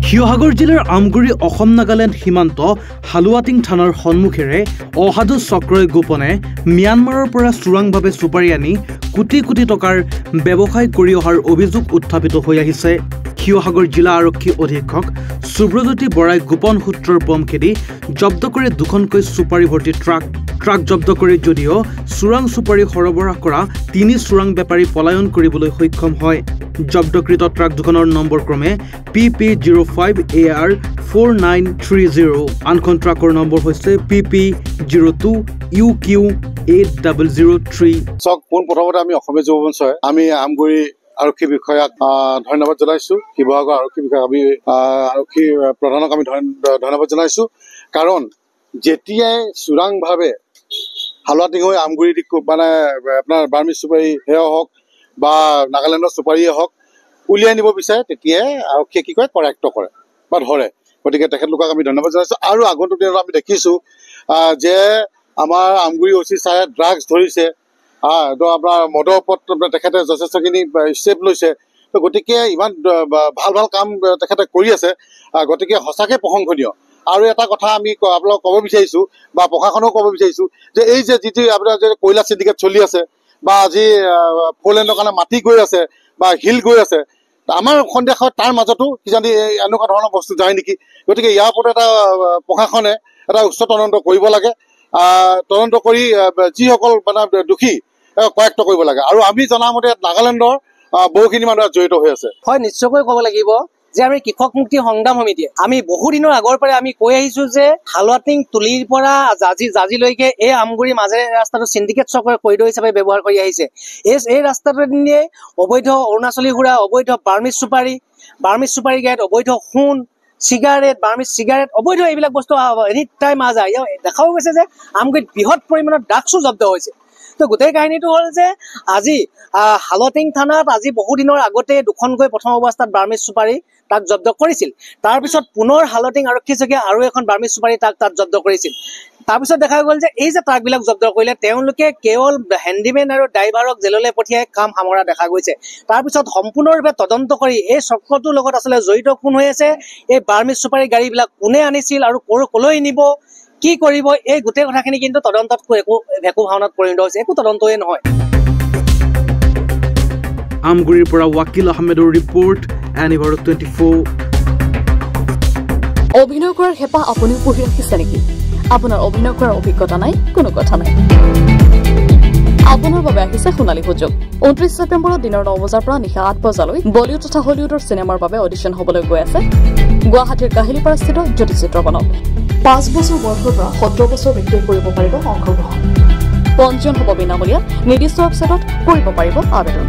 শিৱসাগৰ জিলাৰ আমগুৰি অসম নাগালেণ্ড সীমান্ত হালুৱাটিং থানাৰ সন্মুখেৰে অসাধু চক্ৰই গোপনে ম্যানমাৰৰ পৰা চোৰাংভাৱে চুপাৰি আনি কোটি কোটি টকাৰ ব্যৱসায় কৰি অহাৰ অভিযোগ উত্থাপিত হৈ আহিছে। শিৱসাগৰ জিলা আৰক্ষী অধীক্ষক সুব্ৰজ্যোতি বৰাই গোপন সূত্ৰৰ পম খেদি জব্দ কৰি দুখনকৈ চুপাৰি ভৰ্তি ট্ৰাক জব্দ কৰি যদিও চোৰাং চুপাৰি সৰবৰাহ কৰা 3 চোৰাং বেপাৰী পলায়ন কৰিবলৈ সক্ষম হয়। জব্দকৃত ট্ৰাক দুখনৰ নম্বৰ ক্ৰমে PP05AR4930, আনখন ট্ৰাকৰ নম্বৰ হৈছে PP02UQ8003। চক পোনপ্ৰথমতে আমি অসমীয়া যুৱ মঞ্চই আমি আমগুৰি আৰক্ষী বিষয়াক ধন্যবাদ জনাইছোঁ। শিৱসাগৰ আৰক্ষী বিষয়াক আমি আৰক্ষী প্ৰধানক আমি ধন্যবাদ জনাইছোঁ। কাৰণ যেতিয়াই চোৰাংভাৱে হালুৱাটিং হৈ আমগুৰি মানে আপোনাৰ বাৰ্মিজ চুপাৰি সেয়া হওক বা নাগালেণ্ডৰ চুপাৰিয়ে হওক উলিয়াই নিব বিচাৰে, তেতিয়াই আৰক্ষীয়ে কি কৰে, কৰায়ত্ব কৰে বা ধৰে। গতিকে তেখেতলোকক আমি ধন্যবাদ জনাইছোঁ। আৰু আগন্তুক দিনত আমি দেখিছোঁ যে আমাৰ আমগুৰি অচি ছাৰে ড্ৰাগছ ধৰিছে, আপোনাৰ মদৰ ওপৰত তেখেতে যথেষ্টখিনি ষ্টেপ লৈছে। গতিকে ইমান ভাল ভাল কাম তেখেতে কৰি আছে, গতিকে সঁচাকৈ প্ৰশংসনীয়। আৰু এটা কথা আমি আপোনালোকক ক'ব বিচাৰিছোঁ বা প্ৰশাসনক ক'ব বিচাৰিছোঁ যে এই যে যিটো আপোনাৰ যে কয়লা চিণ্ডিকেট চলি আছে বা আজি 4 লেনৰ কাৰণে মাটি গৈ আছে বা শিল গৈ আছে, আমাৰ সন্দেহ হয় তাৰ মাজতো কিজানি এনেকুৱা ধৰণৰ বস্তু যায় নেকি। গতিকে ইয়াৰ ওপৰত এটা প্ৰশাসনে এটা উচ্চ তদন্ত কৰিব লাগে। তদন্ত কৰি যিসকল মানে দোষী কৰায়ত্ব কৰিব লাগে। আৰু আমি জনামতে নাগালেণ্ডৰ বহুখিনি মানুহ জড়িত হৈ আছে। হয়, নিশ্চয়কৈ ক'ব লাগিব যে আমি কৃষক মুক্তি সংগ্ৰাম সমিতিয়ে আমি বহুদিনৰ আগৰ পৰাই আমি কৈ আহিছো যে হালুৱাটিং তুলিৰ পৰা জাজিলৈকে এই আমগুৰি মাজেৰে ৰাস্তাটো চিণ্ডিকেট চক্ৰৰ কৰিডৰ হিচাপে ব্যৱহাৰ কৰি আহিছে। এই ৰাস্তাটোৱে অবৈধ অৰুণাচলী সুৰা, অবৈধ বাৰ্মিজ চুপাৰি গেট, অবৈধ সোণ, চিগাৰেট, বাৰ্মিজ চিগাৰেট, অবৈধ এইবিলাক বস্তু এনি টাইম যায়। দেখাও গৈছে যে আমগুৰিত বৃহৎ পৰিমাণৰ ড্ৰাগছো জব্দ হৈছে। তো গোটেই কাহিনীটো হ'ল যে আজি হালুৱাটিং থানাত আজি বহুদিনৰ আগতে দুখনকৈ প্ৰথম অৱস্থাত বাৰ্মিজ চুপাৰি তাক জব্দ কৰিছিল। তাৰপিছত পুনৰ হালুৱাটিং আৰক্ষী চকীয়ে আৰু এখন বাৰ্মিজ চুপাৰি তাক জব্দ কৰিছিল। তাৰপিছত দেখা গ'ল যে এই যে ট্ৰাকবিলাক জব্দ কৰিলে তেওঁলোকে কেৱল হেণ্ডিমেন আৰু ড্ৰাইভাৰক জেললৈ পঠিয়াই কাম সামৰা দেখা গৈছে। তাৰপিছত সম্পূৰ্ণৰূপে তদন্ত কৰি এই চক্ৰটোৰ লগত আচলতে জড়িত কোন হৈ আছে, এই বাৰ্মিজ চুপাৰি গাড়ীবিলাক কোনে আনিছিল আৰু কলৈ নিব, কি কৰিব, এই গোটেই কথাখিনি কিন্তু তদন্তত একো ভাওনাত পৰিণত হৈছে, একো তদন্তই নহয়। আমগুৰিৰ পৰা ৱাকিল আহমেদৰ ৰিপৰ্ট, এনিভাৰত 24। অভিনয় কৰাৰ হেঁপাহ আপুনিও পঢ়ি ৰাখিছে নেকি? আপোনাৰ অভিনয় কৰাৰ অভিজ্ঞতা নাই? কোনো কথা নাই, আপোনাৰ বাবে আহিছে সোণালী সুযোগ। 29 ছেপ্টেম্বৰত দিনৰ 9 বজাৰ পৰা নিশা 8 বজালৈ বলিউড তথা হলিউডৰ চিনেমাৰ বাবে অডিশ্যন হ'বলৈ গৈ আছে গুৱাহাটীৰ কাহিলীপাৰাস্থিত জ্যোতি চিত্ৰবনত। 5 বছৰ বয়সৰ পৰা 17 বছৰ ব্যক্তিয়ে কৰিব পাৰিব অংশগ্ৰহণ। পঞ্জীয়ন হ'ব বিনামূলীয়া, নিৰ্দিষ্ট ৱেবছাইটত কৰিব পাৰিব আবেদন।